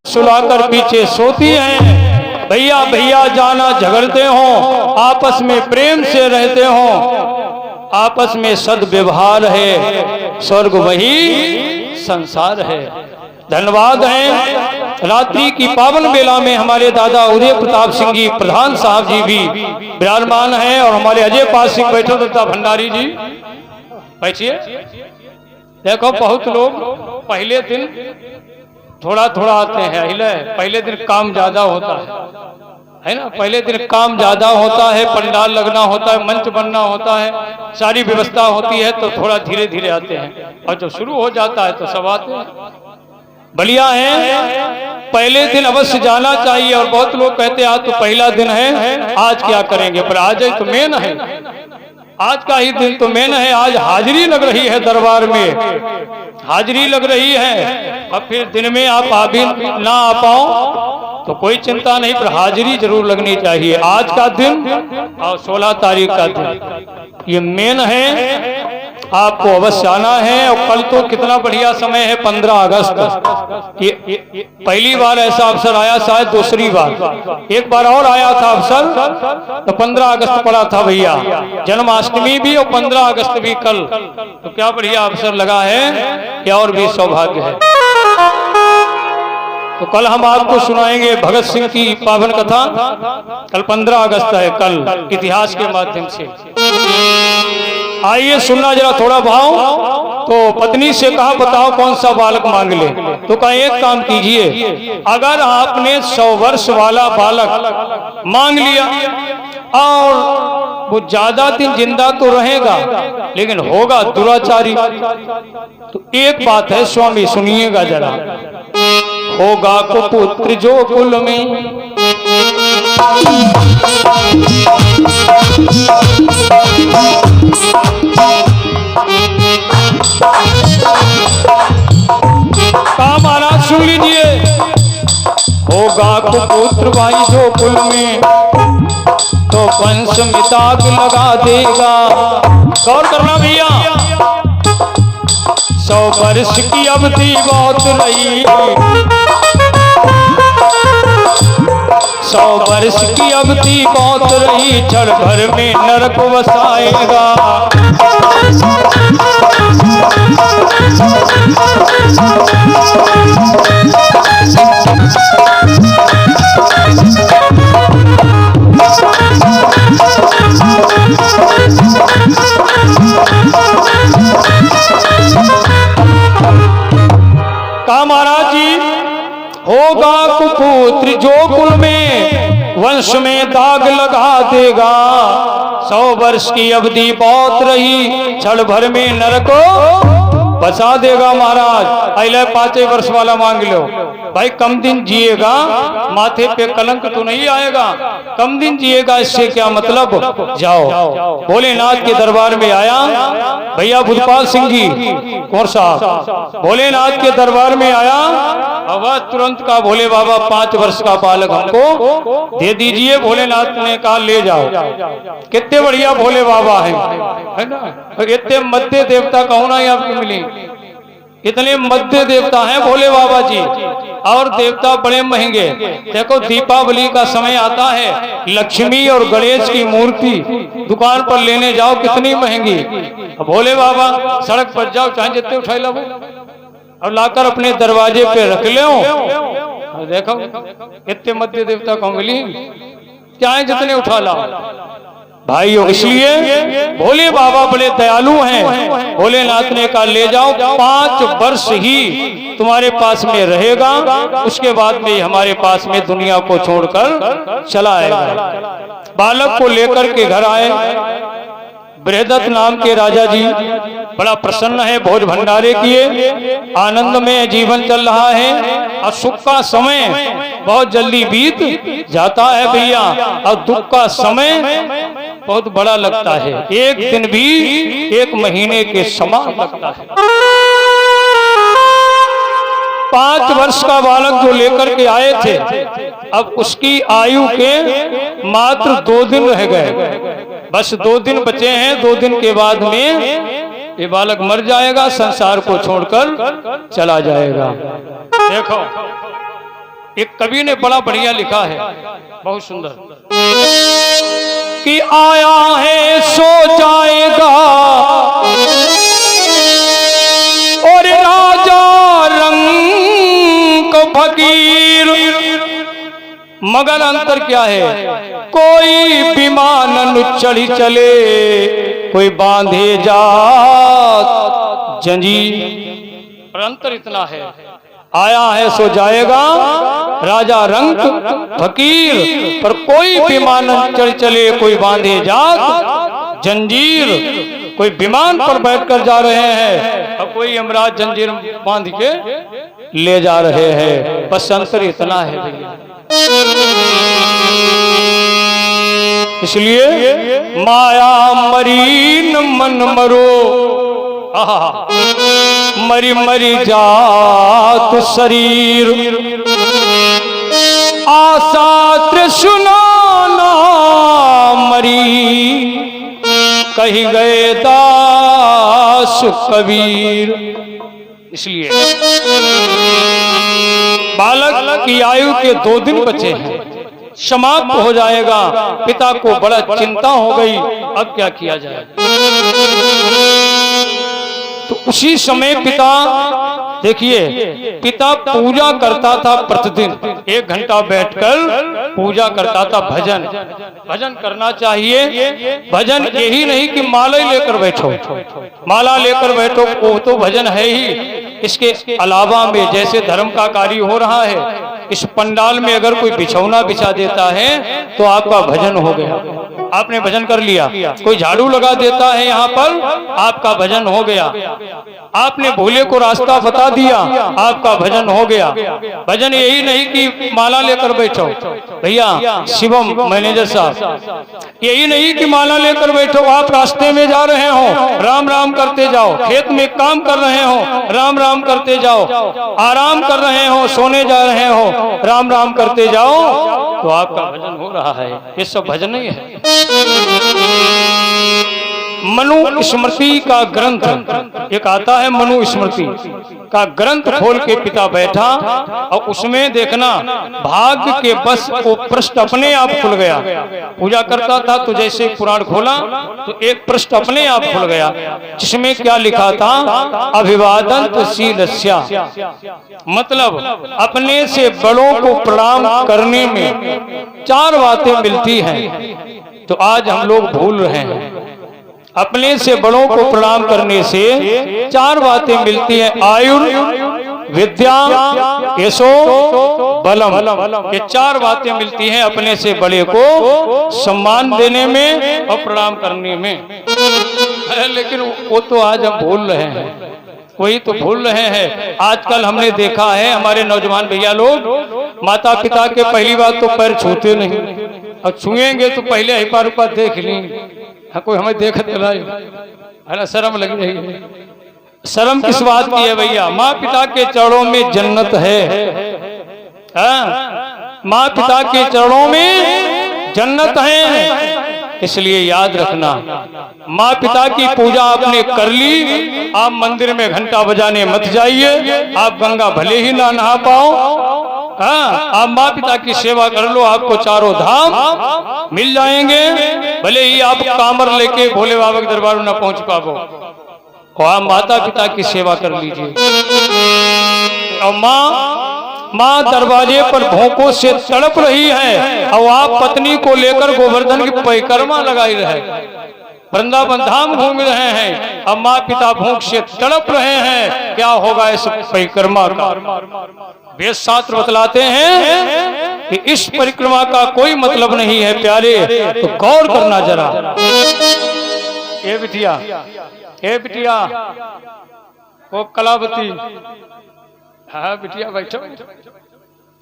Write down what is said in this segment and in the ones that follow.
सुलाकर पीछे सोती हैं, भैया भैया जाना झगड़ते हो, आपस में प्रेम से रहते हो, आपस में सद्व्यवहार है, स्वर्ग वही संसार है। धन्यवाद है। रात्रि की पावन बेला में हमारे दादा उदय प्रताप सिंह जी प्रधान साहब जी भी विराजमान हैं और हमारे अजय पाल सिंह बैठो दत्ता भंडारी जी बैठिए। देखो बहुत लोग पहले दिन थोड़ा थोड़ा आते हैं, पहले दिन काम ज्यादा होता है ना, पहले दिन काम ज्यादा होता है, पंडाल लगना होता है, मंच बनना होता है, सारी व्यवस्था होती है, तो थोड़ा धीरे धीरे आते हैं और जब शुरू हो जाता है तो सब आते हैं। बढ़िया है, पहले दिन अवश्य जाना चाहिए। और बहुत लोग कहते हैं आज तो पहला दिन है, आज क्या करेंगे, पर आज ही तो मेन है, आज का ही दिन तो मेन है। आज हाजिरी लग रही है, दरबार में हाजिरी लग रही है। अब फिर दिन में आप आ भी ना आ पाओ तो कोई चिंता नहीं, पर हाजिरी जरूर लगनी चाहिए। आज का दिन और 16 तारीख का दिन ये मेन है, आपको अवश्य आना है। और कल तो कितना बढ़िया समय है, 15 अगस्त। ये पहली बार ऐसा अवसर आया, शायद दूसरी बार, एक बार और आया था अवसर तो 15 अगस्त पड़ा था भैया, जन्माष्टमी भी और 15 अगस्त भी कल, तो क्या बढ़िया अवसर लगा है, क्या और भी सौभाग्य है। तो कल हम आपको सुनाएंगे भगत सिंह की पावन कथा, कल 15 अगस्त है, कल इतिहास के माध्यम से। आइए सुनना जरा थोड़ा भाव। तो पत्नी से कहा बताओ कौन सा बालक मांग ले, तो कहा एक काम कीजिए, अगर आपने 100 वर्ष वाला बालक मांग लिया और वो ज्यादा दिन जिंदा तो रहेगा लेकिन होगा दुराचारी, तो एक बात है स्वामी सुनिएगा जरा, होगा कुपुत्र जो कुल में काम आना सुन लीजिए, होगा कुपुत्र भाई जो कुल में तो वंश में दाग लगा देगा। गौर करना भैया, 100 वर्ष की अवधि बहुत रही, 100 वर्ष की अवधि बहुत रही, क्षण भर में नरक बसाएगा। कहा महाराज जी, होगा कुपुत्र जो कुल में वंश में दाग लगा देगा, 100 वर्ष की अवधि बहुत रही, क्षण भर में नरक बसा देगा। महाराज अले 5 वर्ष वाला मांग लो भाई, कम दिन जिएगा, माथे पे कलंक तो नहीं आएगा, कम दिन जिएगा, इससे क्या मतलब। जाओ भोलेनाथ के दरबार में आया भैया बुधपाल सिंह जी कौर साहब, भोलेनाथ के दरबार में आया, आवाज तुरंत का भोले बाबा 5 वर्ष का बालक हमको दे दीजिए। भोलेनाथ ने कहा ले जाओ। कितने बढ़िया भोले बाबा है ना, इतने मध्य देवता कहो ना आपको मिले, इतने मध्य देवता हैं भोले बाबा जी, और देवता बड़े महंगे। देखो दीपावली का समय आता है, लक्ष्मी और गणेश की मूर्ति दुकान पर लेने जाओ कितनी महंगी, भोले बाबा सड़क पर जाओ चाहे जितने उठाई लो और लाकर अपने दरवाजे पे रख लो। देखो इतने मध्य देवता को मिली, चाहे जितने उठा लाओ भाइयों। इसलिए भोले बाबा बड़े दयालु हैं। भोलेनाथ ने कहा ले जाओ, 5 वर्ष ही तुम्हारे पास में रहेगा, उसके बाद में हमारे पास में दुनिया को छोड़कर चला आएगा। बालक को लेकर के घर आए, बृहदत्त नाम के राजा जी बड़ा प्रसन्न है, भोज भंडारे किए, आनंद में जीवन चल रहा है। और सुख का समय बहुत जल्दी बीत जाता है भैया, और दुख का समय बहुत बड़ा लगता है, एक दिन भी 1 महीने के समान लगता है। 5 वर्ष का बालक जो लेकर के आए थे, अब उसकी आयु के मात्र 2 दिन रह गए। बस 2 दिन बचे हैं, 2 दिन के बाद में ये बालक मर जाएगा, संसार को छोड़कर चला जाएगा। देखो एक कवि ने बड़ा बढ़िया लिखा है, बहुत सुंदर, कि आया है सो जाएगा और राजा रंग फकीर, मगर अंतर क्या है, कोई विमान न चढ़ी चले, कोई बांधे जात जंजीर। पर अंतर इतना है, आया है सो जाएगा राजा रंग फकीर, पर कोई विमान न चढ़ चले, कोई बांधे जात जंजीर। कोई विमान पर बैठकर जा रहे हैं और कोई यमराज जंजीर बांध के ले जा रहे हैं। बस अंतर इतना है भैया। इसलिए माया मरी न मन मरो, मरी मरी जात शरीर, आशा तृष्णा ना मरी, कही गए दास कबीर। इसलिए बालक की आयु के 2 दिन बचे हैं, समाप्त हो जाएगा। पिता को बड़ा चिंता हो गई, अब क्या किया जाए। तो उसी समय पिता, देखिए पिता पूजा करता था, प्रतिदिन 1 घंटा बैठकर पूजा करता था। भजन भजन करना चाहिए। भजन यही नहीं कि माला लेकर बैठो, माला लेकर बैठो वो तो भजन है ही। इसके अलावा में जैसे धर्म का कार्य हो रहा है, इस पंडाल में अगर कोई बिछौना बिछा देता है तो आपका भजन हो गया, आपने भजन कर लिया। कोई झाड़ू लगा देता है यहाँ पर, आपका भजन हो गया। आपने भूले को रास्ता बता दिया, आपका भजन हो गया। भजन यही नहीं कि माला लेकर बैठो भैया, शिवम मैनेजर साहब, यही नहीं कि माला लेकर बैठो। आप रास्ते में जा रहे हो, राम राम करते जाओ। खेत में काम कर रहे हो, राम राम करते जाओ। आराम कर रहे हो, सोने जा रहे हो, राम राम करते जाओ, तो आपका भजन हो रहा है। ये सब भजन नहीं है। मनु स्मृति का ग्रंथ एक आता है, मनु स्मृति का ग्रंथ खोल के पिता बैठा और उसमें देखना भाग्य के बस वो पृष्ठ अपने आप खुल गया। पूजा करता था तो जैसे पुराण खोला तो एक पृष्ठ अपने आप खुल गया, जिसमें क्या लिखा था, अभिवादन शीलस्या, मतलब अपने से बड़ों को प्रणाम करने में 4 बातें मिलती हैं। तो आज हम लोग भूल रहे हैं। अपने से बड़ों को प्रणाम करने से 4 बातें मिलती हैं, आयुर विद्या यशो बलम। ये 4 बातें मिलती हैं अपने से बड़े को सम्मान देने में और प्रणाम करने में। लेकिन वो तो आज हम भूल रहे हैं, वही तो भूल रहे हैं। आजकल हमने देखा है हमारे नौजवान भैया लोग माता पिता के पहली बात तो पैर छूते नहीं, और छुएंगे तो पहले हिपा रुपा देख लेंगे। हाँ, कोई हमें देख है ना, शर्म लग रही है। शर्म किस बात की है भैया, माँ पिता के चरणों में जन्नत है। माँ पिता के चरणों में जन्नत है, इसलिए याद रखना। माँ पिता की पूजा आपने कर ली, आप मंदिर में घंटा बजाने मत जाइए। आप गंगा भले ही ना नहा पाओ, आप माँ पिता की सेवा कर लो, आपको 4 धाम मिल जाएंगे। भले ही आप कामर लेके भोले बाबा के दरबार में न पहुंच पाओ, और आप माता पिता की सेवा कर लीजिए। और माँ दरवाजे पर भोंकों से तड़प रही है, और आप पत्नी को लेकर गोवर्धन की परिक्रमा लगाई रहे, वृंदावन धाम घूम रहे हैं, अब माँ पिता भूख से तड़प रहे हैं। क्या होगा इस परिक्रमा का? वेद शास्त्र बतलाते हैं कि इस परिक्रमा का कोई मतलब नहीं है प्यारे, तो गौर करना जरा। ए बिटिया, ए बिटिया, वो कलावती, हाँ बिटिया बैठो,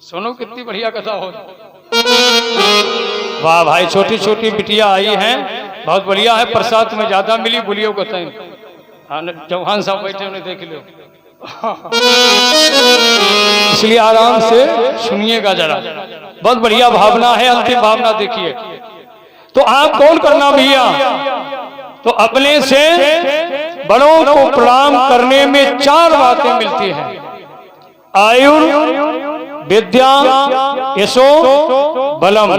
सुनो कितनी बढ़िया कथा हो। वाह भाई, छोटी छोटी बिटिया आई हैं, बहुत बढ़िया है। प्रसाद में ज्यादा मिली, बोलियो को चौहान साहब बैठे, उन्हें देख लो। इसलिए आराम से सुनिएगा जरा, बहुत बढ़िया भावना है। अंतिम भावना देखिए। तो आप कौन करना भैया? तो अपने से बड़ों को प्रणाम करने में 4 बातें मिलती हैं। आयु, विद्या, यशो, बलम।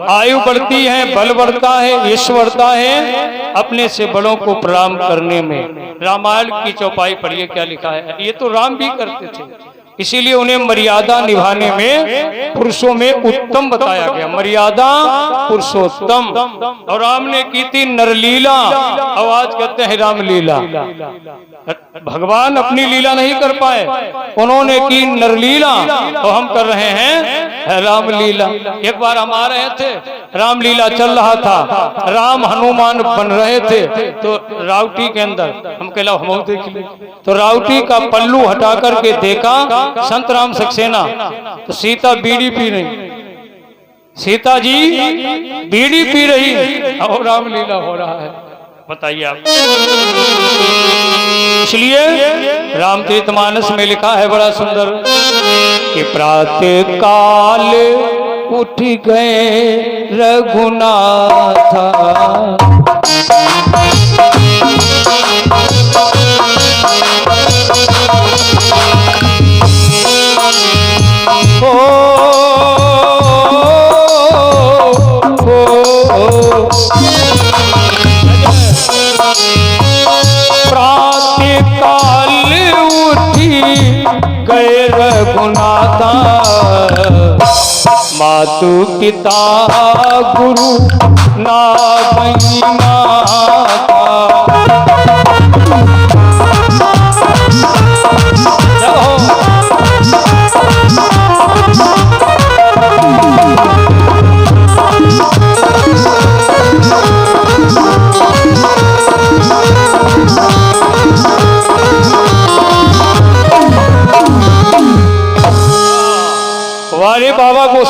आयु बढ़ती है, बल बढ़ता है, यश बढ़ता है अपने से बड़ों को प्रणाम करने में। रामायण की चौपाई पढ़िए क्या लिखा है। ये तो राम भी करते थे, इसीलिए उन्हें मर्यादा निभाने में पुरुषों में उत्तम बताया गया, मर्यादा पुरुषोत्तम। और राम ने की थी नरलीला, आवाज कहते हैं रामलीला। भगवान अपनी लीला नहीं कर पाए, उन्होंने की नरलीला, तो हम कर रहे हैं रामलीला। एक बार हम आ रहे थे, रामलीला चल रहा था, राम हनुमान बन रहे थे, तो रावटी के अंदर हम कहला हम देख ले, तो रावटी का पल्लू हटा करके देखा संत राम सक्सेना, तो सीता बीड़ी पी रही, सीता जी बीड़ी पी रही और रामलीला हो रहा है। बताइए आप। इसलिए रामचरितमानस में लिखा है बड़ा सुंदर कि प्रातः काल उठ गए रघुनाथ, प्रातःकाल उठी गए रघुनाथा, मातु पिता गुरु नागई माता। वारे बाबा को